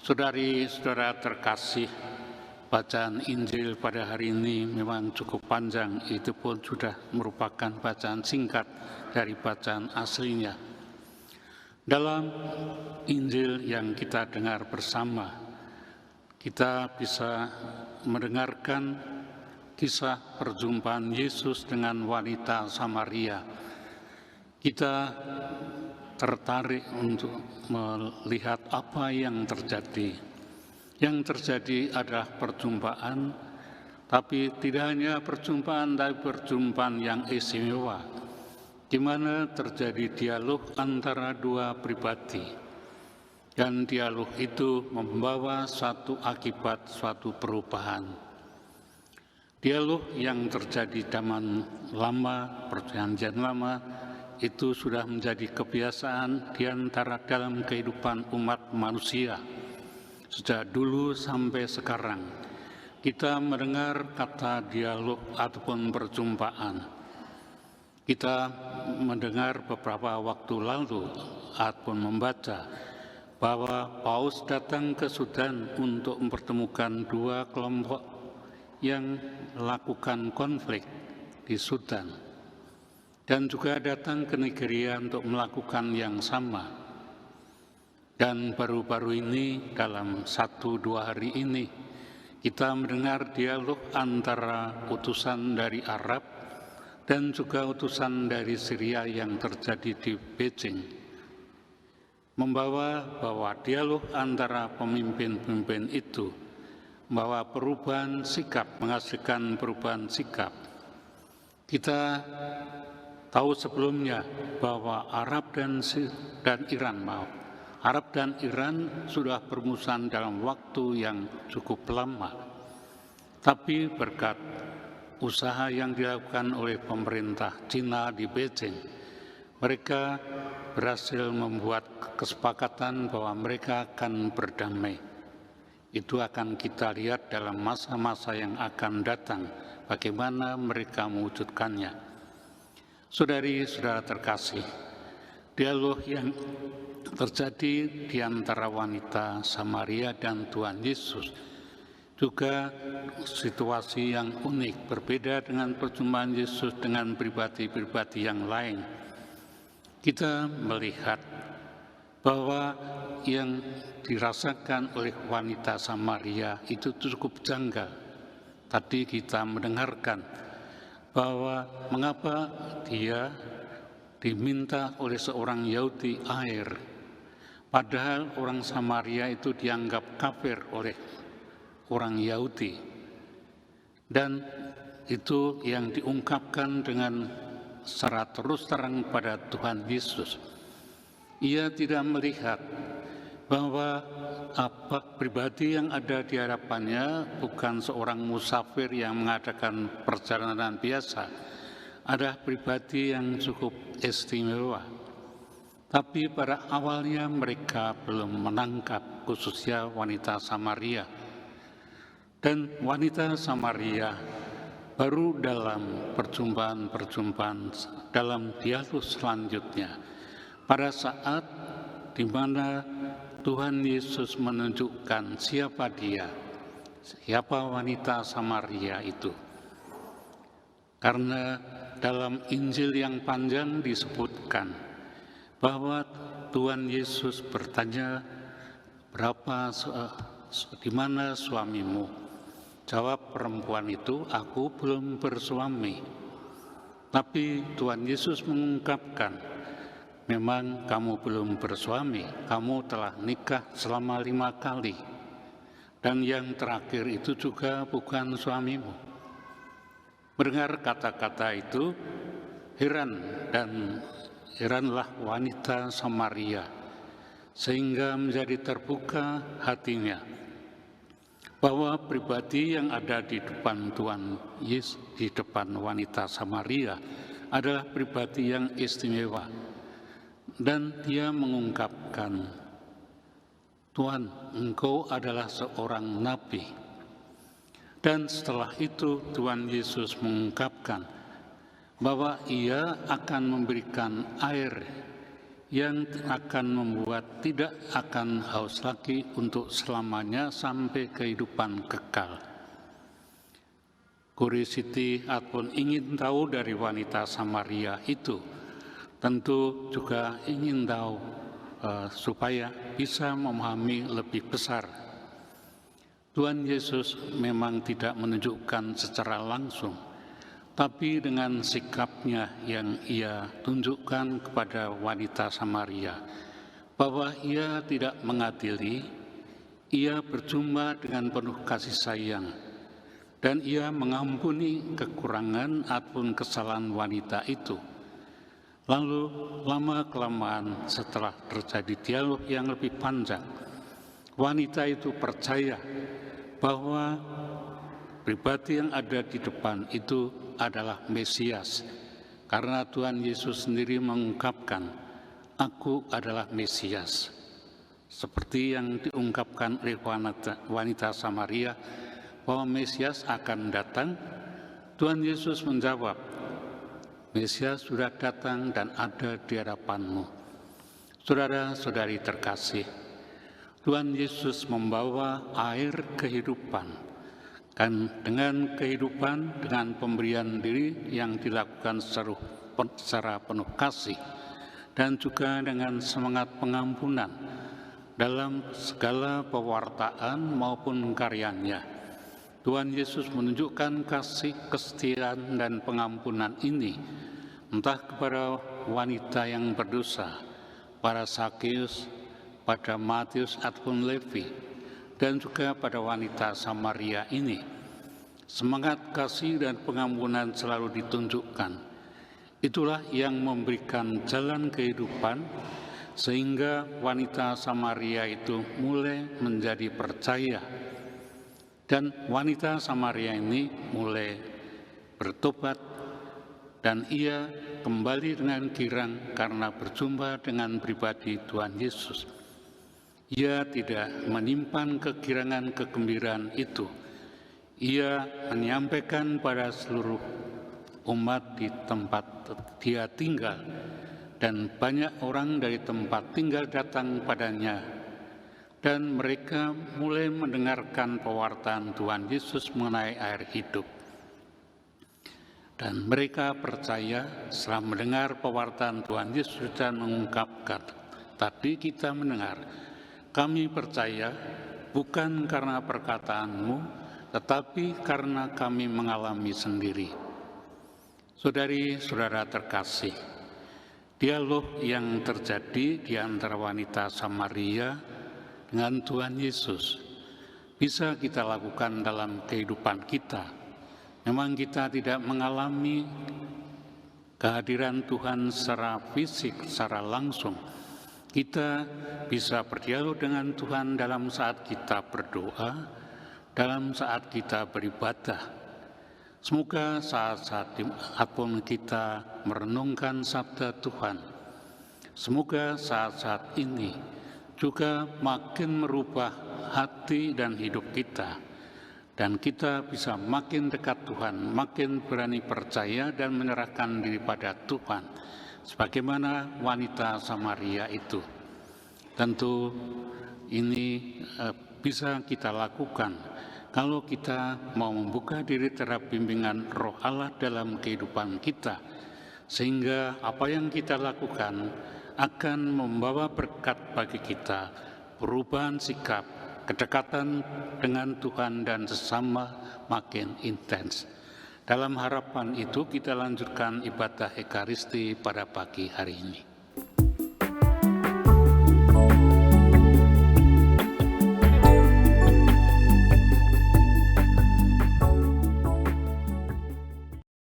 Saudari-saudara terkasih, bacaan Injil pada hari ini memang cukup panjang, itu pun sudah merupakan bacaan singkat dari bacaan aslinya. Dalam Injil yang kita dengar bersama, kita bisa mendengarkan kisah perjumpaan Yesus dengan wanita Samaria. Kita tertarik untuk melihat apa yang terjadi. Yang terjadi adalah perjumpaan, tapi tidak hanya perjumpaan, tapi perjumpaan yang istimewa, di mana terjadi dialog antara dua pribadi. Dan dialog itu membawa suatu akibat, suatu perubahan. Dialog yang terjadi zaman lama, perjanjian lama, itu sudah menjadi kebiasaan di antara dalam kehidupan umat manusia. Sejak dulu sampai sekarang, kita mendengar kata dialog ataupun perjumpaan. Kita mendengar beberapa waktu lalu ataupun membaca bahwa Paus datang ke Sudan untuk mempertemukan dua kelompok yang melakukan konflik di Sudan. Dan juga datang ke Nigeria untuk melakukan yang sama. Dan baru-baru ini, dalam 1-2 hari ini, kita mendengar dialog antara utusan dari Arab dan juga utusan dari Syria yang terjadi di Beijing. Membawa bahwa dialog antara pemimpin-pemimpin itu membawa perubahan sikap, menghasilkan perubahan sikap. Kita tahu sebelumnya bahwa Arab dan Iran sudah bermusuhan dalam waktu yang cukup lama. Tapi berkat usaha yang dilakukan oleh pemerintah Cina di Beijing, mereka berhasil membuat kesepakatan bahwa mereka akan berdamai. Itu akan kita lihat dalam masa-masa yang akan datang, bagaimana mereka mewujudkannya. Saudari-saudara terkasih, dialog yang terjadi di antara wanita Samaria dan Tuhan Yesus juga situasi yang unik, berbeda dengan perjumpaan Yesus dengan pribadi-pribadi yang lain. Kita melihat bahwa yang dirasakan oleh wanita Samaria itu cukup janggal. Tadi kita mendengarkan bahwa mengapa dia diminta oleh seorang Yahudi air, padahal orang Samaria itu dianggap kafir oleh orang Yahudi. Dan itu yang diungkapkan dengan secara terus terang pada Tuhan Yesus. Ia tidak melihat bahwa pribadi yang ada di hadapannya bukan seorang musafir yang mengadakan perjalanan biasa, adalah pribadi yang cukup istimewa. Tapi pada awalnya mereka belum menangkap, khususnya wanita Samaria. Dan wanita Samaria baru dalam perjumpaan dalam dialog selanjutnya, pada saat di mana Tuhan Yesus menunjukkan siapa dia, siapa wanita Samaria itu. Karena dalam Injil yang panjang disebutkan bahwa Tuhan Yesus bertanya, di mana suamimu? Jawab perempuan itu, aku belum bersuami. Tapi Tuhan Yesus mengungkapkan, memang kamu belum bersuami, kamu telah nikah selama 5 kali. Dan yang terakhir itu juga bukan suamimu. Mendengar kata-kata itu, heranlah wanita Samaria, sehingga menjadi terbuka hatinya, bahwa pribadi yang ada di depan Tuhan Yesus, di depan wanita Samaria, adalah pribadi yang istimewa. Dan dia mengungkapkan, Tuhan, Engkau adalah seorang nabi. Dan setelah itu Tuhan Yesus mengungkapkan bahwa ia akan memberikan air yang akan membuat tidak akan haus lagi untuk selamanya sampai kehidupan kekal. Curiosity ataupun ingin tahu dari wanita Samaria itu tentu juga ingin tahu supaya bisa memahami lebih besar. Tuhan Yesus memang tidak menunjukkan secara langsung, tapi dengan sikapnya yang ia tunjukkan kepada wanita Samaria, bahwa ia tidak mengadili, ia berjumpa dengan penuh kasih sayang, dan ia mengampuni kekurangan ataupun kesalahan wanita itu. Lalu lama-kelamaan setelah terjadi dialog yang lebih panjang, wanita itu percaya bahwa pribadi yang ada di depan itu adalah Mesias, karena Tuhan Yesus sendiri mengungkapkan, "Aku adalah Mesias." Seperti yang diungkapkan oleh wanita Samaria, bahwa Mesias akan datang, Tuhan Yesus menjawab, "Mesias sudah datang dan ada di hadapanmu." Saudara-saudari terkasih, Tuhan Yesus membawa air kehidupan, dan dengan kehidupan, dengan pemberian diri yang dilakukan secara penuh kasih, dan juga dengan semangat pengampunan dalam segala pewartaan maupun karyanya. Tuhan Yesus menunjukkan kasih, kesetiaan, dan pengampunan ini entah kepada wanita yang berdosa, pada Sakeus, pada Matius ataupun Levi, dan juga pada wanita Samaria ini. Semangat kasih dan pengampunan selalu ditunjukkan. Itulah yang memberikan jalan kehidupan, sehingga wanita Samaria itu mulai menjadi percaya. Dan wanita Samaria ini mulai bertobat, dan ia kembali dengan girang karena berjumpa dengan pribadi Tuhan Yesus. Ia tidak menyimpan kegirangan kegembiraan itu. Ia menyampaikan pada seluruh umat di tempat dia tinggal, dan banyak orang dari tempat tinggal datang padanya. Dan mereka mulai mendengarkan pewartaan Tuhan Yesus mengenai air hidup. Dan mereka percaya setelah mendengar pewartaan Tuhan Yesus dan mengungkapkan, "Tadi kita mendengar, kami percaya bukan karena perkataanmu, tetapi karena kami mengalami sendiri." Saudari-saudara terkasih, dialog yang terjadi di antara wanita Samaria dengan Tuhan Yesus bisa kita lakukan dalam kehidupan kita. Memang kita tidak mengalami kehadiran Tuhan secara fisik, secara langsung. Kita bisa berdialog dengan Tuhan dalam saat kita berdoa, dalam saat kita beribadah. Semoga saat-saat apapun kita merenungkan sabda Tuhan, semoga saat-saat ini juga makin merubah hati dan hidup kita, dan kita bisa makin dekat Tuhan, makin berani percaya dan menyerahkan diri pada Tuhan, sebagaimana wanita Samaria itu. Tentu ini bisa kita lakukan kalau kita mau membuka diri terhadap bimbingan Roh Allah dalam kehidupan kita, sehingga apa yang kita lakukan akan membawa berkat bagi kita, perubahan sikap, kedekatan dengan Tuhan dan sesama makin intens. Dalam harapan itu kita lanjutkan ibadah Ekaristi pada pagi hari ini.